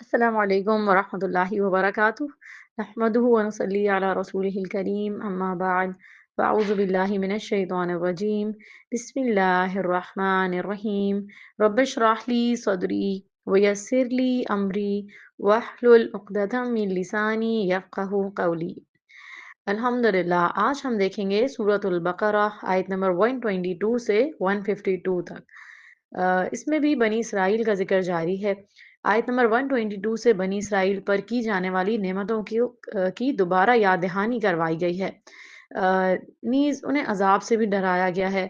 السلام علیکم ورحمۃ اللہ وبرکاتہ نحمدہ ونصلی علی رسولہ الکریم اما بعد فاعوذ باللہ من الشیطان الرجیم بسم اللہ الرحمن الرحیم رب اشرح لی صدری ویسر لی امری واحلل عقدۃ من لسانی یفقہوا قولی۔ الحمدللہ آج ہم دیکھیں گے سورۃ البقرہ آیت نمبر 122 سے 152 تک۔ اس میں بھی بنی اسرائیل کا ذکر جاری ہے۔ آیت نمبر 122 سے بنی اسرائیل پر کی جانے والی نعمتوں کی دوبارہ یاد دہانی کروائی گئی ہے، نیز انہیں عذاب سے بھی ڈرایا گیا ہے۔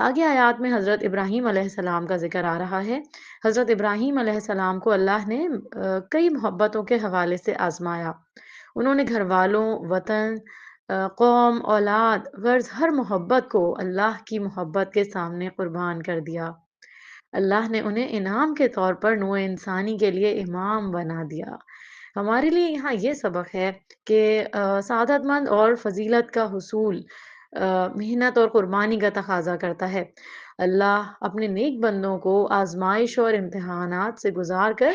آگے آیات میں حضرت ابراہیم علیہ السلام کا ذکر آ رہا ہے۔ حضرت ابراہیم علیہ السلام کو اللہ نے کئی محبتوں کے حوالے سے آزمایا۔ انہوں نے گھر والوں، وطن، قوم، اولاد، غرض ہر محبت کو اللہ کی محبت کے سامنے قربان کر دیا۔ اللہ نے انہیں انعام کے طور پر نوع انسانی کے لیے امام بنا دیا۔ ہمارے لیے یہاں یہ سبق ہے کہ سعادت مند اور فضیلت کا حصول محنت اور قربانی کا تقاضا کرتا ہے۔ اللہ اپنے نیک بندوں کو آزمائش اور امتحانات سے گزار کر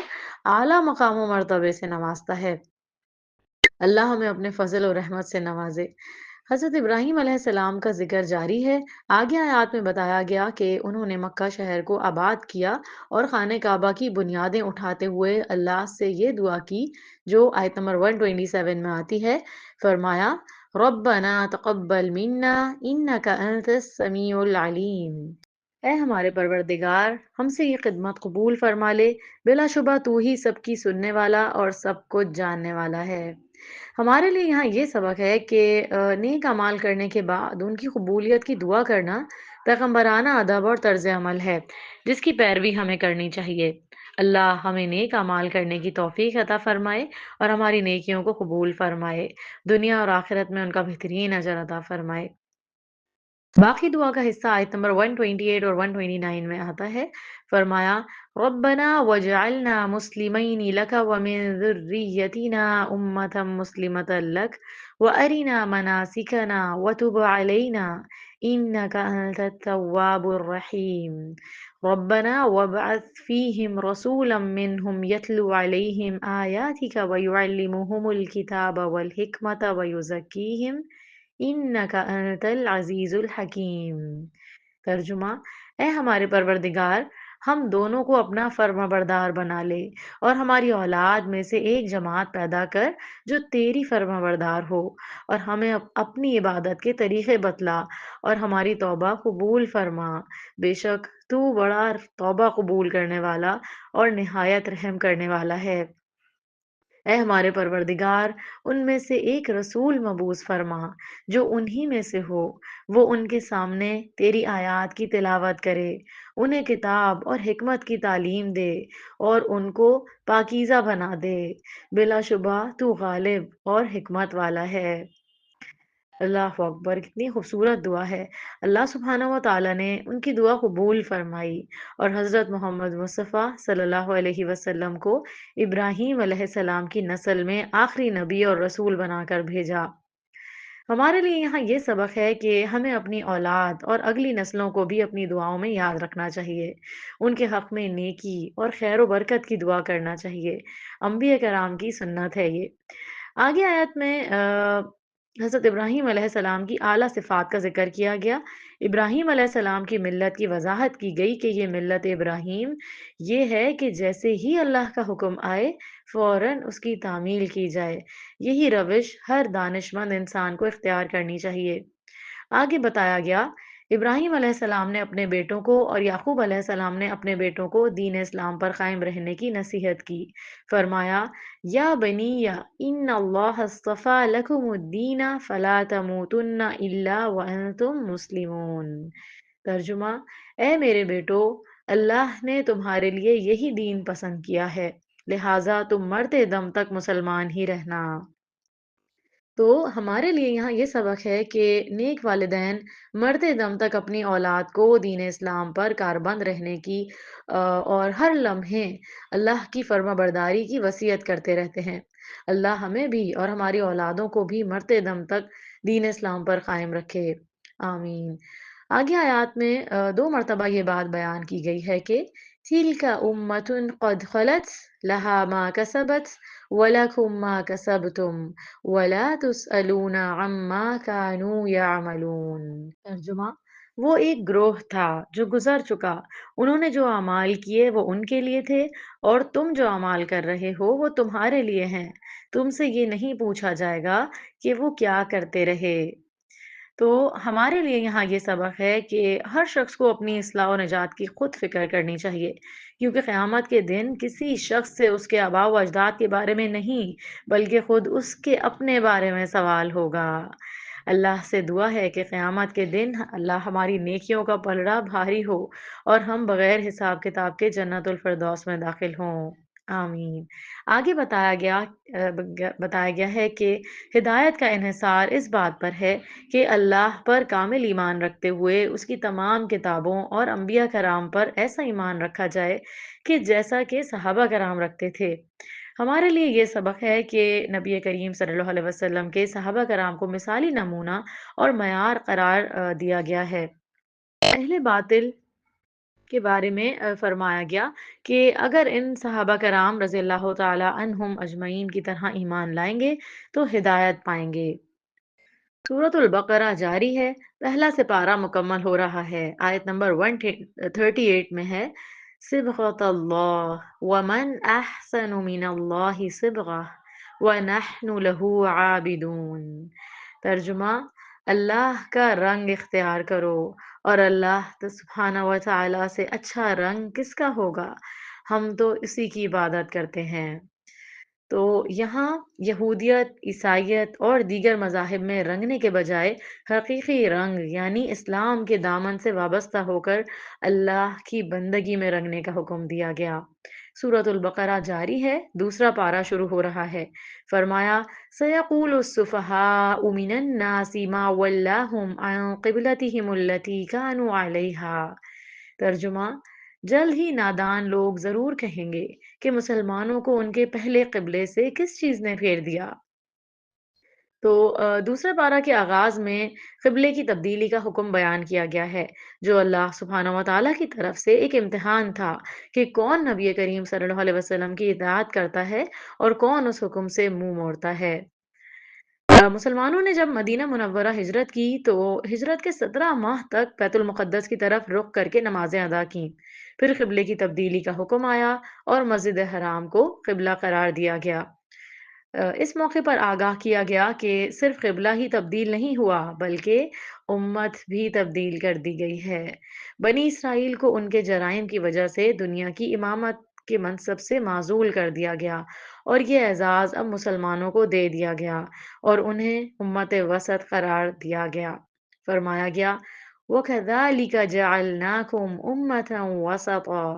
اعلیٰ مقام و مرتبے سے نوازتا ہے۔ اللہ ہمیں اپنے فضل و رحمت سے نوازے۔ حضرت ابراہیم علیہ السلام کا ذکر جاری ہے۔ آگے آیات میں بتایا گیا کہ انہوں نے مکہ شہر کو آباد کیا اور خانہ کعبہ کی بنیادیں اٹھاتے ہوئے اللہ سے یہ دعا کی جو آیت نمبر 127 میں آتی ہے۔ فرمایا ربنا تقبل منا انک انت السمیع العلیم۔ اے ہمارے پروردگار، ہم سے یہ خدمت قبول فرما لے، بلا شبہ تو ہی سب کی سننے والا اور سب کچھ جاننے والا ہے۔ ہمارے لیے یہاں یہ سبق ہے کہ نیک اعمال کرنے کے بعد ان کی قبولیت کی دعا کرنا پیغمبرانہ ادب اور طرز عمل ہے جس کی پیروی ہمیں کرنی چاہیے۔ اللہ ہمیں نیک اعمال کرنے کی توفیق عطا فرمائے اور ہماری نیکیوں کو قبول فرمائے، دنیا اور آخرت میں ان کا بہترین اجر عطا فرمائے۔ باقی دعا کا حصہ آیت نمبر 128 اور 129 میں آتا ہے۔ فرمایا ربنا وجعلنا مسلمین لک ومن ذریتنا امۃ مسلمۃ لک وارنا مناسکنا وتب علینا انک انت التواب الرحیم ربنا وابعث فیہم رسولا منہم یتلو علیہم آیاتک ویعلمہم الکتاب والحکمت ویزکیہم انک انت العزیز الحکیم۔ ترجمہ: اے ہمارے پروردگار، ہم دونوں کو اپنا فرما بردار بنا لے اور ہماری اولاد میں سے ایک جماعت پیدا کر جو تیری فرما بردار ہو، اور ہمیں اپنی عبادت کے طریقے بتلا اور ہماری توبہ قبول فرما۔ بے شک تو بڑا توبہ قبول کرنے والا اور نہایت رحم کرنے والا ہے۔ اے ہمارے پروردگار، ان میں سے ایک رسول مبعوث فرما جو انہی میں سے ہو، وہ ان کے سامنے تیری آیات کی تلاوت کرے، انہیں کتاب اور حکمت کی تعلیم دے اور ان کو پاکیزہ بنا دے۔ بلا شبہ تو غالب اور حکمت والا ہے۔ اللہ اکبر، کتنی خوبصورت دعا ہے۔ اللہ سبحانہ و تعالیٰ نے ان کی دعا قبول فرمائی اور حضرت محمد مصطفیٰ صلی اللہ علیہ وسلم کو ابراہیم علیہ السلام کی نسل میں آخری نبی اور رسول بنا کر بھیجا۔ ہمارے لیے یہاں یہ سبق ہے کہ ہمیں اپنی اولاد اور اگلی نسلوں کو بھی اپنی دعاؤں میں یاد رکھنا چاہیے، ان کے حق میں نیکی اور خیر و برکت کی دعا کرنا چاہیے۔ انبیاء کرام کی سنت ہے یہ۔ آگے آیت میں حضرت ابراہیم علیہ السلام کی اعلیٰ صفات کا ذکر کیا گیا۔ ابراہیم علیہ السلام کی ملت کی وضاحت کی گئی کہ یہ ملت ابراہیم یہ ہے کہ جیسے ہی اللہ کا حکم آئے فوراً اس کی تعمیل کی جائے۔ یہی روش ہر دانش مند انسان کو اختیار کرنی چاہیے۔ آگے بتایا گیا ابراہیم علیہ السلام نے اپنے بیٹوں کو اور یعقوب علیہ السلام نے اپنے بیٹوں کو دین اسلام پر قائم رہنے کی نصیحت کی۔ فرمایا یا بنی ان اللہ اصطفیٰ لکم الدین فلا تموتن الا وانتم مسلمون۔ ترجمہ: اے میرے بیٹو، اللہ نے تمہارے لیے یہی دین پسند کیا ہے، لہٰذا تم مرتے دم تک مسلمان ہی رہنا۔ تو ہمارے لیے یہاں یہ سبق ہے کہ نیک والدین مرتے دم تک اپنی اولاد کو دین اسلام پر کاربند رہنے کی اور ہر لمحے اللہ کی فرما برداری کی وصیت کرتے رہتے ہیں۔ اللہ ہمیں بھی اور ہماری اولادوں کو بھی مرتے دم تک دین اسلام پر قائم رکھے، آمین۔ آگے آیات میں دو مرتبہ یہ بات بیان کی گئی ہے کہ تلك أمة قد خلت لها ما كسبت ولكم ما كسبتم ولا تسألون عما كانوا يعملون۔ ترجمہ، وہ ایک گروہ تھا جو گزر چکا، انہوں نے جو اعمال کیے وہ ان کے لیے تھے، اور تم جو اعمال کر رہے ہو وہ تمہارے لیے ہیں، تم سے یہ نہیں پوچھا جائے گا کہ وہ کیا کرتے رہے۔ تو ہمارے لیے یہاں یہ سبق ہے کہ ہر شخص کو اپنی اصلاح و نجات کی خود فکر کرنی چاہیے، کیونکہ قیامت کے دن کسی شخص سے اس کے آباء و اجداد کے بارے میں نہیں، بلکہ خود اس کے اپنے بارے میں سوال ہوگا۔ اللہ سے دعا ہے کہ قیامت کے دن اللہ ہماری نیکیوں کا پلڑا بھاری ہو اور ہم بغیر حساب کتاب کے جنت الفردوس میں داخل ہوں۔ آمین۔ آگے بتایا گیا ہے کہ ہدایت کا انحصار اس بات پر ہے کہ اللہ پر کامل ایمان رکھتے ہوئے اس کی تمام کتابوں اور انبیاء کرام پر ایسا ایمان رکھا جائے کہ جیسا کہ صحابہ کرام رکھتے تھے۔ ہمارے لیے یہ سبق ہے کہ نبی کریم صلی اللہ علیہ وسلم کے صحابہ کرام کو مثالی نمونہ اور معیار قرار دیا گیا ہے۔ اہل باطل کے بارے میں فرمایا گیا کہ اگر ان صحابہ کرام رضی اللہ تعالی عنہم اجمعین کی طرح ایمان لائیں گے تو ہدایت پائیں گے۔ سورۃ البقرہ جاری ہے، پہلا سپارہ مکمل ہو رہا ہے، آیت نمبر 138 میں ہے: صبغۃ اللہ ومن احسن من اللہ صبغہ ونحن له عابدون۔ ترجمہ، اللہ کا رنگ اختیار کرو، اور اللہ سبحانہ و تعالی سے اچھا رنگ کس کا ہوگا، ہم تو اسی کی عبادت کرتے ہیں۔ تو یہاں یہودیت، عیسائیت اور دیگر مذاہب میں رنگنے کے بجائے حقیقی رنگ یعنی اسلام کے دامن سے وابستہ ہو کر اللہ کی بندگی میں رنگنے کا حکم دیا گیا۔ سورۃ البقرہ جاری ہے، دوسرا پارہ شروع ہو رہا ہے۔ فرمایا: سَيَقُولُ السُّفَهَاءُ مِنَ النَّاسِ مَا وَلَّاهُمْ عَنْ قِبْلَتِهِمُ الَّتِي كَانُوا عَلَيْهَا۔ ترجمہ، جلد ہی نادان لوگ ضرور کہیں گے کہ مسلمانوں کو ان کے پہلے قبلے سے کس چیز نے پھیر دیا۔ تو دوسرے پارہ کے آغاز میں قبلے کی تبدیلی کا حکم بیان کیا گیا ہے، جو اللہ سبحانہ و تعالیٰ کی طرف سے ایک امتحان تھا کہ کون نبی کریم صلی اللہ علیہ وسلم کی اطاعت کرتا ہے اور کون اس حکم سے منہ موڑتا ہے۔ مسلمانوں نے جب مدینہ منورہ ہجرت کی تو ہجرت کے 17 ماہ تک بیت المقدس کی طرف رخ کر کے نمازیں ادا کیں۔ پھر قبلے کی تبدیلی کا حکم آیا اور مسجد حرام کو قبلہ قرار دیا گیا۔ اس موقع پر آگاہ کیا گیا کہ صرف قبلہ ہی تبدیل نہیں ہوا بلکہ امت بھی تبدیل کر دی گئی ہے۔ بنی اسرائیل کو ان کے جرائم کی وجہ سے دنیا کی امامت کے منصب سے معزول کر دیا گیا، اور یہ اعزاز اب مسلمانوں کو دے دیا گیا اور انہیں امت وسط قرار دیا گیا۔ فرمایا گیا: وَكَذَلِكَ جَعَلْنَاكُمْ أُمَّةً وَسَطًا،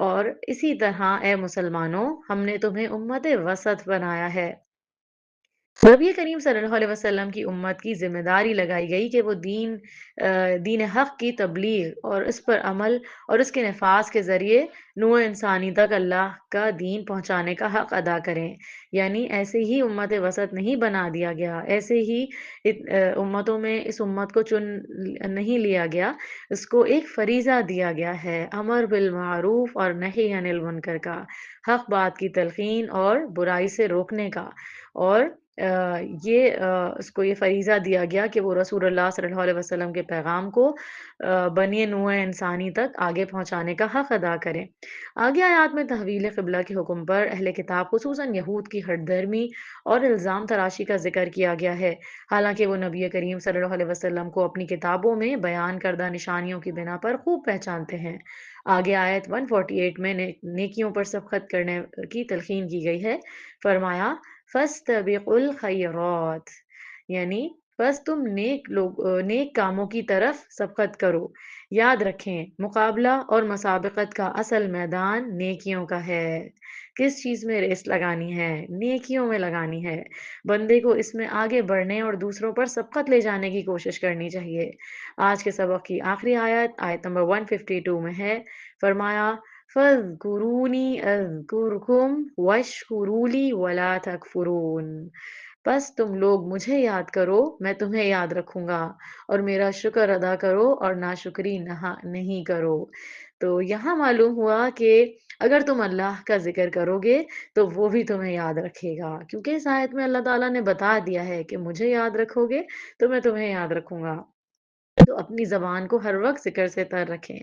اور اسی طرح اے مسلمانوں ہم نے تمہیں امت وسط بنایا ہے۔ نبی کریم صلی اللہ علیہ وسلم کی امت کی ذمہ داری لگائی گئی کہ وہ دین حق کی تبلیغ اور اس پر عمل اور اس کے نفاذ کے ذریعے نوع انسانی تک اللہ کا دین پہنچانے کا حق ادا کریں۔ یعنی ایسے ہی امت وسط نہیں بنا دیا گیا، ایسے ہی امتوں میں اس امت کو چن نہیں لیا گیا، اس کو ایک فریضہ دیا گیا ہے، امر بالمعروف اور نہی عن المنکر کا، حق بات کی تلقین اور برائی سے روکنے کا، اور اس کو یہ فریضہ دیا گیا کہ وہ رسول اللہ صلی اللہ علیہ وسلم کے پیغام کو بنی نوع انسانی تک آگے پہنچانے کا حق ادا کریں۔ آگے آیات میں تحویل قبلہ کے حکم پر اہل کتاب خصوصاً یہود کی ہٹ دھرمی اور الزام تراشی کا ذکر کیا گیا ہے، حالانکہ وہ نبی کریم صلی اللہ علیہ وسلم کو اپنی کتابوں میں بیان کردہ نشانیوں کی بنا پر خوب پہچانتے ہیں۔ آگے آیت 148 میں نیکیوں پر سبقت کرنے کی تلقین کی گئی ہے۔ فرمایا: فَاسْتَبِقُوا الْخَيْرَاتِ، یعنی بس تم نیک کاموں کی طرف سبقت کرو۔ یاد رکھیں، مقابلہ اور مسابقت کا اصل میدان نیکیوں کا ہے۔ کس چیز میں ریس لگانی ہے؟ نیکیوں میں لگانی ہے۔ بندے کو اس میں آگے بڑھنے اور دوسروں پر سبقت لے جانے کی کوشش کرنی چاہیے۔ آج کے سبق کی آخری آیت، آیت نمبر 152 میں ہے۔ فرمایا: فَاذْكُرُونِي أَذْكُرْكُمْ وَاشْكُرُوا لِي وَلَا تَكْفُرُونَ۔ بس تم لوگ مجھے یاد کرو، میں تمہیں یاد رکھوں گا، اور میرا شکر ادا کرو اور ناشکری نہیں کرو۔ تو یہاں معلوم ہوا کہ اگر تم اللہ کا ذکر کرو گے تو وہ بھی تمہیں یاد رکھے گا، کیونکہ اس آیت میں اللہ تعالیٰ نے بتا دیا ہے کہ مجھے یاد رکھو گے تو میں تمہیں یاد رکھوں گا۔ تو اپنی زبان کو ہر وقت ذکر سے تر رکھیں۔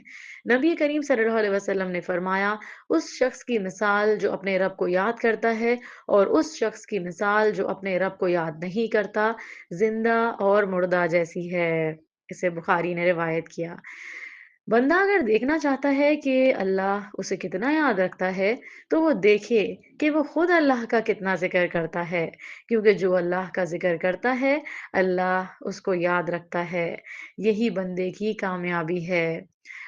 نبی کریم صلی اللہ علیہ وسلم نے فرمایا، اس شخص کی مثال جو اپنے رب کو یاد کرتا ہے اور اس شخص کی مثال جو اپنے رب کو یاد نہیں کرتا، زندہ اور مردہ جیسی ہے۔ اسے بخاری نے روایت کیا۔ بندہ اگر دیکھنا چاہتا ہے کہ اللہ اسے کتنا یاد رکھتا ہے تو وہ دیکھے کہ وہ خود اللہ کا کتنا ذکر کرتا ہے، کیونکہ جو اللہ کا ذکر کرتا ہے اللہ اس کو یاد رکھتا ہے۔ یہی بندے کی کامیابی ہے۔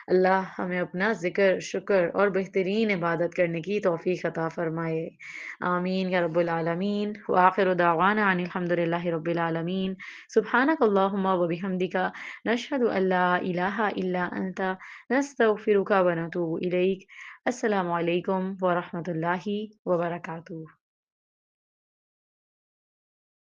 اللہ ہمیں اپنا ذکر، شکر اور بہترین عبادت کرنے کی توفیق عطا فرمائے۔ آمین یا رب العالمین۔ وآخر دعوانا ان الحمد للہ رب العالمین۔ سبحانک اللہم و بحمدک، نشہد ان لا الہ الا انت، نستغفرک و نتوب الیک۔ السلام علیکم ورحمۃ اللہ وبرکاتہ۔